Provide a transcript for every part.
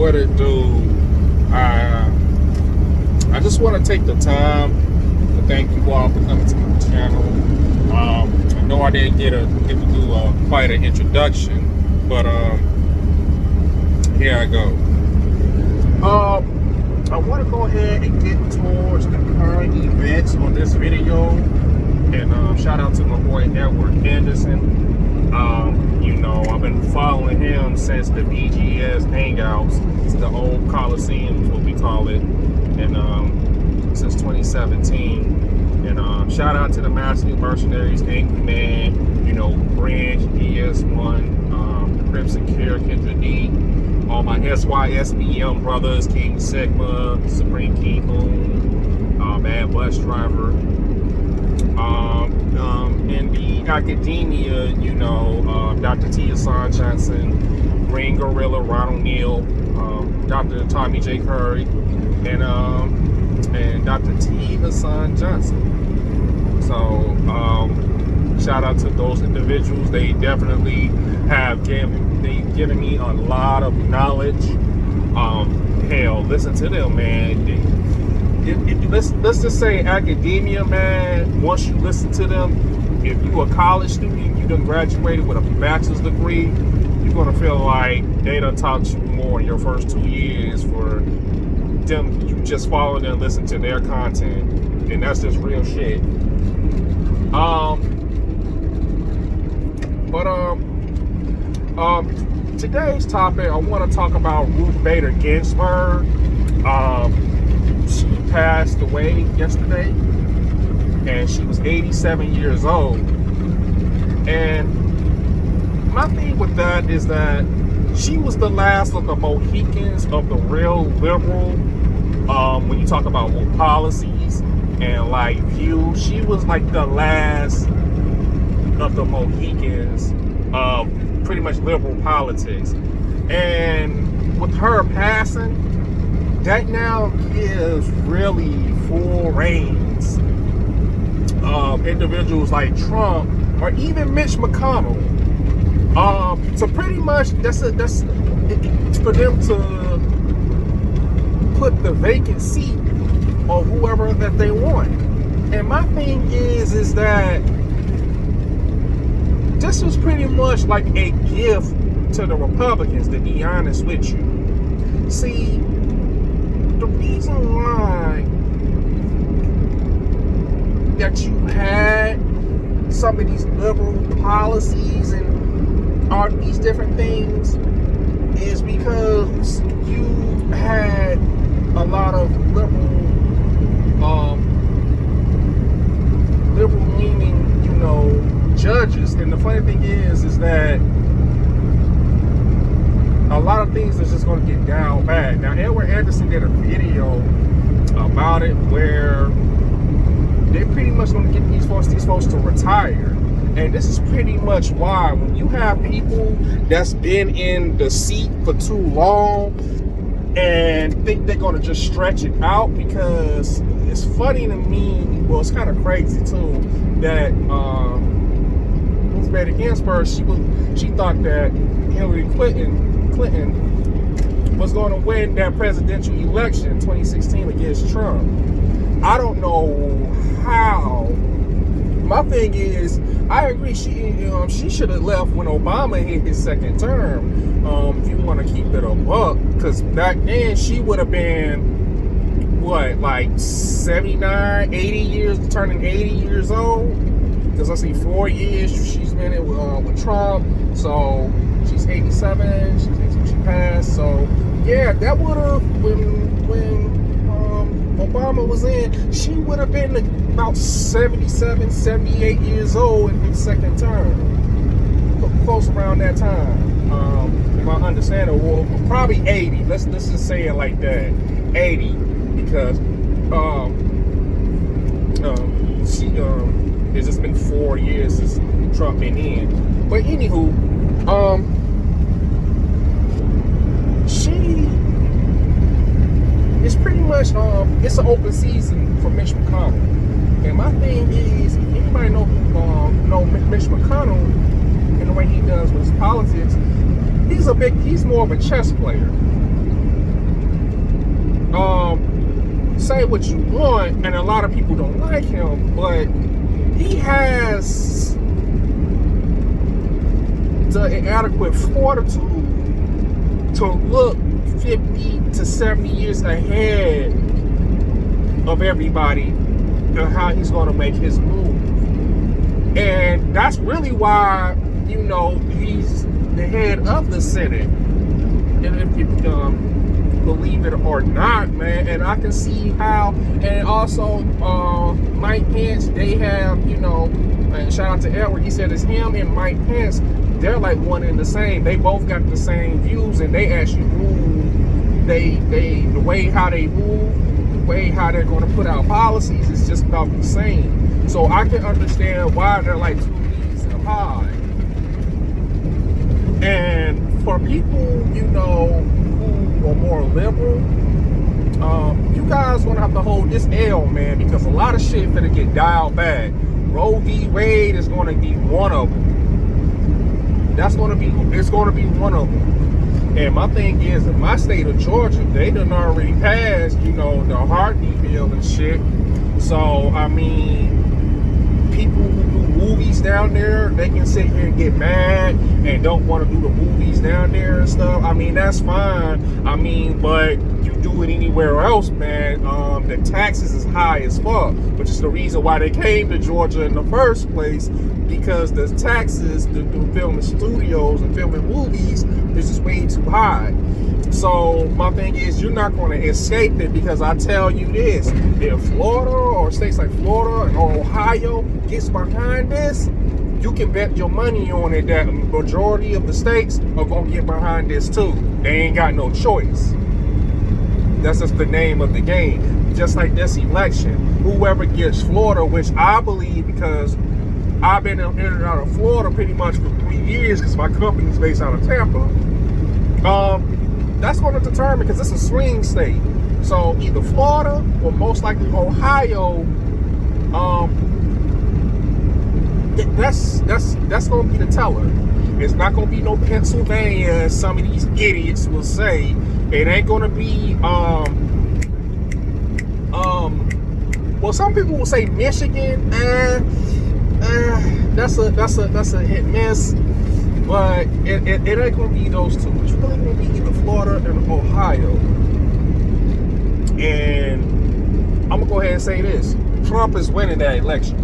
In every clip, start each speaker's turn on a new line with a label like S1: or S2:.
S1: What it do? I just want to take the time to thank you all for coming to my channel. I know I didn't get to do quite an introduction, but here I go. I want to go ahead and get towards the current events on this video, and shout out to my boy Edward Anderson. I've been following him since the BGS hangouts, it's the old Coliseums, what we call it, and since 2017. And shout out to the Master New Mercenaries, Angry Man, Branch, ES1, Crimson Care, Kendra D, all my SYSBM brothers, King Sigma, Supreme King Boom, Bad Bus Driver. In the academia, Dr. T. Hassan Johnson, Green Gorilla, Ron O'Neill, Dr. Tommy J. Curry, and Dr. T. Hassan Johnson. So, shout out to those individuals. They definitely have given me a lot of knowledge. Hell, listen to them, man. Let's just say academia, man. Once you listen to them, if you a college student, you done graduated with a bachelor's degree, you're gonna feel like they done taught you more in your first 2 years for them. You just follow them and listen to their content, and that's just real shit. Today's topic, I want to talk about Ruth Bader Ginsburg. She passed away yesterday, and she was 87 years old. And my thing with that is that she was the last of the Mohicans, of the real liberal, when you talk about policies and like views, she was like the last of the Mohicans of pretty much liberal politics. And with her passing, that now gives really full reins of individuals like Trump or even Mitch McConnell. So pretty much that's for them to put the vacant seat on whoever that they want. And my thing is that this was pretty much like a gift to the Republicans, to be honest with you. See, the reason why that you had some of these liberal policies and all these different things is because you had a lot of liberal leaning, judges. And the funny thing is that a lot of things are just going to get down bad. Now, Edward Anderson did a video about it where they're pretty much going to get these folks to retire. And this is pretty much why, when you have people that's been in the seat for too long and think they're going to just stretch it out, because it's funny to me, well, it's kind of crazy too, that Ruth Bader Ginsburg, she thought that Hillary Clinton was going to win that presidential election in 2016 against Trump. I don't know how. My thing is, I agree, she should have left when Obama hit his second term, if you want to keep it a buck, because back then she would have been, what, like 79, 80 years, turning 80 years old, because I see 4 years she's been in with Trump, so she's 87, she passed, so yeah, that would have, when Obama was in, she would have been about 77, 78 years old in his second term, close around that time, if I understand it, well, probably 80, let's just say it like that, 80, because it's just been 4 years since Trump been in. But anywho, it's pretty much it's an open season for Mitch McConnell. And my thing is, if anybody know Mitch McConnell and the way he does with his politics, he's more of a chess player. say what you want, and a lot of people don't like him, but he has the inadequate fortitude to look 50 to 70 years ahead of everybody and how he's going to make his move. And that's really why, he's the head of the Senate. And if you believe it or not, man, and I can see how, and also Mike Pence, they have, and shout out to Edward, he said it's him and Mike Pence, they're like one and the same. They both got the same views, and they actually move, the way how they move, the way how they're going to put out policies is just about the same. So I can understand why they're like two knees and high. And for people, who are more liberal, you guys gonna have to hold this L, man, because a lot of shit finna get dialed back. Roe v. Wade is gonna be one of them. It's gonna be one of them. And my thing is, in my state of Georgia, they done already passed, the heartbeat bill and shit. So, I mean, people who do movies down there, they can sit here and get mad and don't want to do the movies down there and stuff. I mean, that's fine. I mean, but you do it anywhere else, man. The taxes is high as fuck, which is the reason why they came to Georgia in the first place, because the taxes to do filming studios and filming movies is just way too high. So my thing is, you're not going to escape it, because I tell you this, if Florida or states like Florida or Ohio gets behind this, you can bet your money on it that a majority of the states are going to get behind this too. They ain't got no choice. That's just the name of the game. Just like this election, whoever gets Florida, which I believe, because I've been in and out of Florida pretty much for 3 years, because my company's based out of Tampa. That's going to determine, because it's a swing state. So either Florida or most likely Ohio, that's going to be the teller. It's not going to be no Pennsylvania, as some of these idiots will say. It ain't going to be, well, some people will say Michigan. That's a hit miss. But it ain't going to be those two. It's really going to be either Florida and Ohio. And I'm going to go ahead and say this. Trump is winning that election.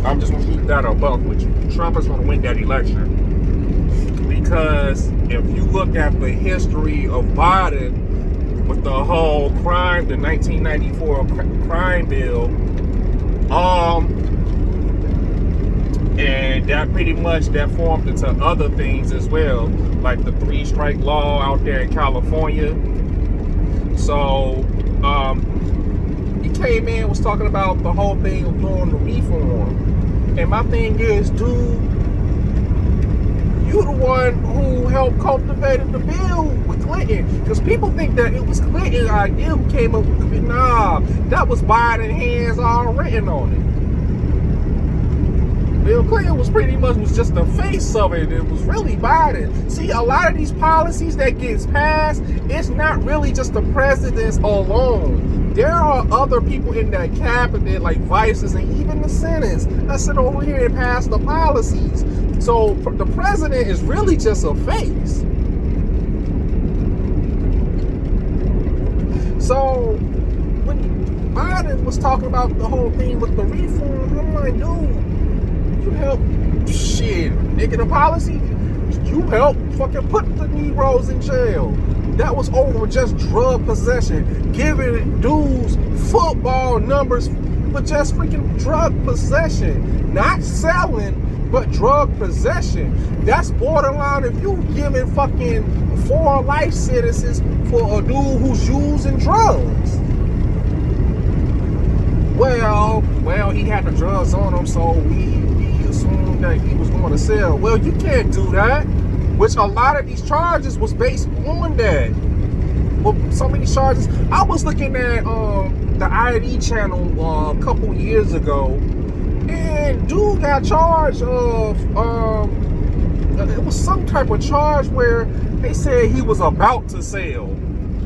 S1: I'm just going to keep that a buck with you. Trump is going to win that election. Because if you look at the history of Biden with the whole crime, the 1994 crime bill, and that pretty much that formed into other things as well, like the 3-strike law out there in California. So he came in, was talking about the whole thing of doing the reform. And my thing is, dude, you the one who helped cultivate the bill with Clinton. Because people think that it was Clinton's idea who came up with it. Nah, that was Biden's hands all written on it. Bill Clinton was just the face of it. It was really Biden. See, a lot of these policies that gets passed, it's not really just the presidents alone. There are other people in that cabinet, like vices and even the Senate, that sit over here and pass the policies. So the president is really just a face. So when Biden was talking about the whole thing with the reform, I'm like, dude, you help shit, nigga, the policy, you help fucking put the Negroes in jail. That was over just drug possession, giving dudes football numbers for just freaking drug possession, not selling, but drug possession. That's borderline if you giving fucking 4 life sentences for a dude who's using drugs. Well, he had the drugs on him, so we assumed that he was going to sell. Well, you can't do that. Which a lot of these charges was based on that. Well, some of these charges, I was looking at the ID channel a couple years ago, and dude got charged of it was some type of charge where they said he was about to sell.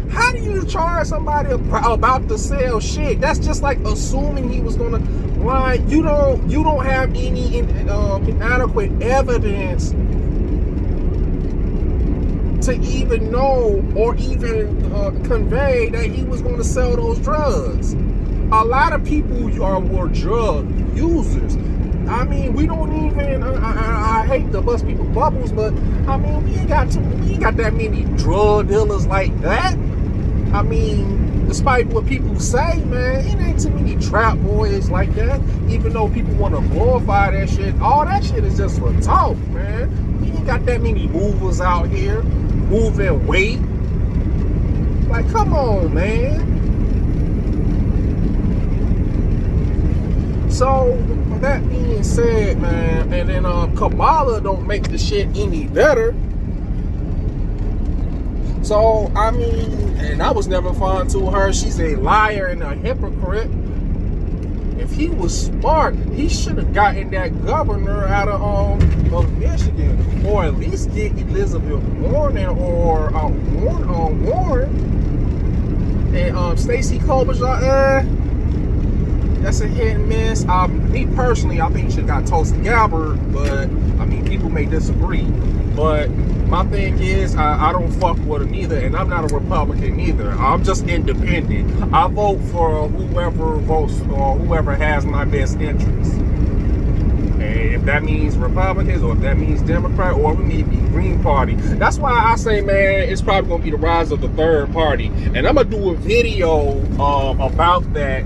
S1: How do you charge somebody about to sell shit? That's just like assuming he was gonna lie. You don't have any inadequate evidence to even know or even convey that he was going to sell those drugs. A lot of people were drug users. I mean, we don't even. I hate to bust people's bubbles, but I mean, we ain't got that many drug dealers like that. I mean, despite what people say, man, it ain't too many trap boys like that. Even though people want to glorify that shit, all that shit is just for talk, man. We ain't got that many movers out here moving weight. Like, come on, man. So, with that being said, man, and then Kamala don't make the shit any better. So, I mean, and I was never fond to her. She's a liar and a hypocrite. If he was smart, he should have gotten that governor out of Michigan, or at least get Elizabeth Warren or Warren and Stacey Klobuchar. That's a hit and miss. Me personally, I think he should have got Tulsi Gabbard, but I mean, people may disagree. But my thing is, I don't fuck with him either, and I'm not a Republican either. I'm just independent. I vote for whoever votes or whoever has my best interests. And if that means Republicans, or if that means Democrat, or we need to be Green Party. That's why I say, man, it's probably going to be the rise of the third party. And I'm going to do a video about that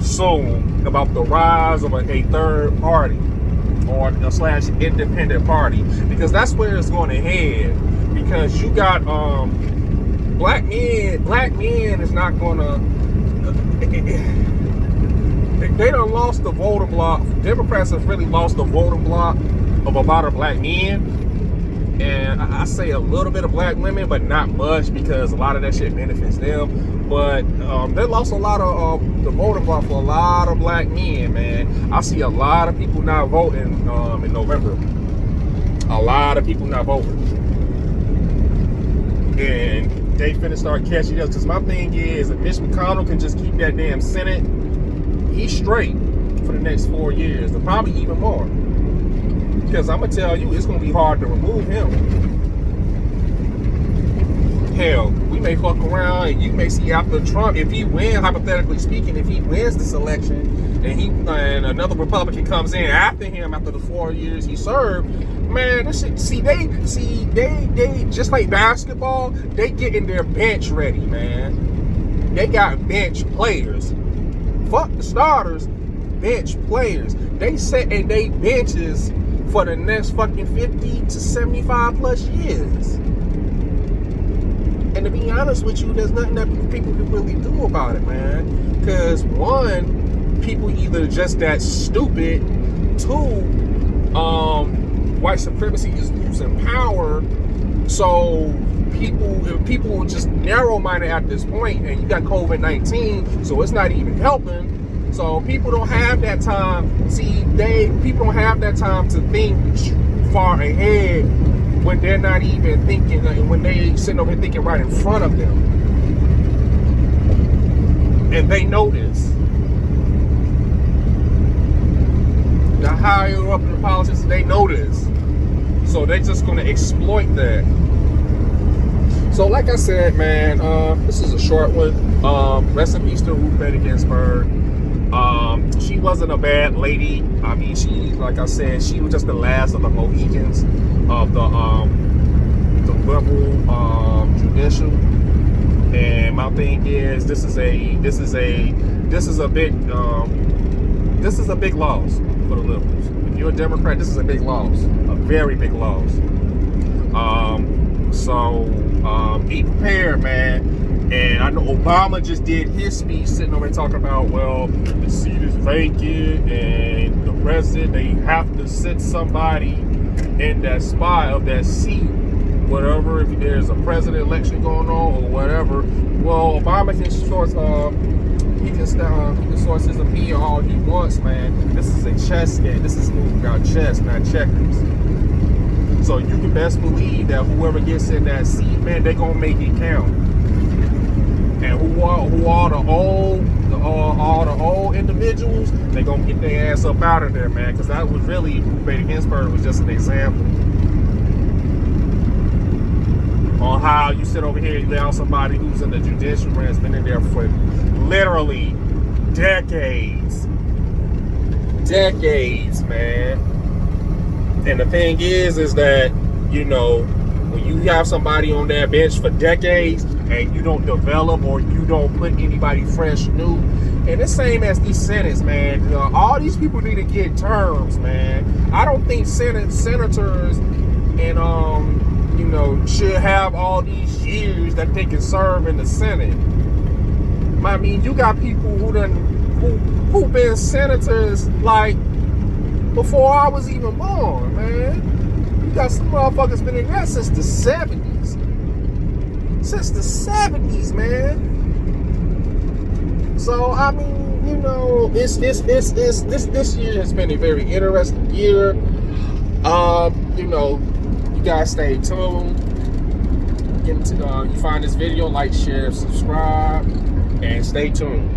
S1: soon, about the rise of a third party or slash independent party, because that's where it's going to head. Because you got black men is not going to they done lost the voting block. Democrats have really lost the voting block of a lot of black men. And I say a little bit of black women, but not much, because a lot of that shit benefits them. But they lost a lot of the voting block for a lot of black men, man. I see a lot of people not voting in November. A lot of people not voting. And they finna start catching us. Because my thing is, if Mitch McConnell can just keep that damn Senate, he's straight for the next 4 years, and probably even more. Because I'm going to tell you, it's going to be hard to remove him. Hell, we may fuck around and you may see after Trump, if he wins, hypothetically speaking, if he wins this election and another Republican comes in after him after the 4 years he served, man, this shit, they just like basketball, they getting their bench ready, man. They got bench players. Fuck the starters, bench players. They setting they benches for the next fucking 50 to 75 plus years. And to be honest with you, there's nothing that people can really do about it, man. Because one, people either just that stupid. Two, white supremacy is losing power. So people are just narrow-minded at this point, and you got COVID-19, so it's not even helping. So people don't have that time. People don't have that time to think far ahead when they're not even thinking, when they sitting over here thinking right in front of them. And they know this. The higher up in the politics, they know this. So they're just going to exploit that. So like I said, man, this is a short one. Rest in peace to Ruth Bader Ginsburg. She wasn't a bad lady. I mean, like I said, she was just the last of the Mohicans of the liberal judicial. And my thing is, this is a big loss for the liberals. If you're a Democrat, this is a big loss, a very big loss. So be prepared, man. And I know Obama just did his speech sitting over there talking about, well, the seat is vacant and the president, they have to sit somebody in that spot of that seat, whatever, if there's a president election going on or whatever. Well, Obama can source his opinion all he wants, man. This is a chess game. This is moving about chess, not checkers. So you can best believe that whoever gets in that seat, man, they're gonna make it count. And who are the all the old individuals, they gonna get their ass up out of there, man. Because that was really, Ruth Bader Ginsburg was just an example on how you sit over here and lay out somebody who's in the judicial branch, been in there for literally decades, man. And the thing is that, you know, when you have somebody on that bench for decades and you don't develop or you don't put anybody fresh new, and the same as these senators, man, all these people need to get terms, man. I don't think senators and you know, should have all these years that they can serve in the Senate. I mean, you got people who been senators like before I was even born, man. You got some motherfuckers been in that since the 70s. Since the 70s, man. So I mean, you know, this year has been a very interesting year. You know, you guys stay tuned. You find this video, like, share, subscribe, and stay tuned.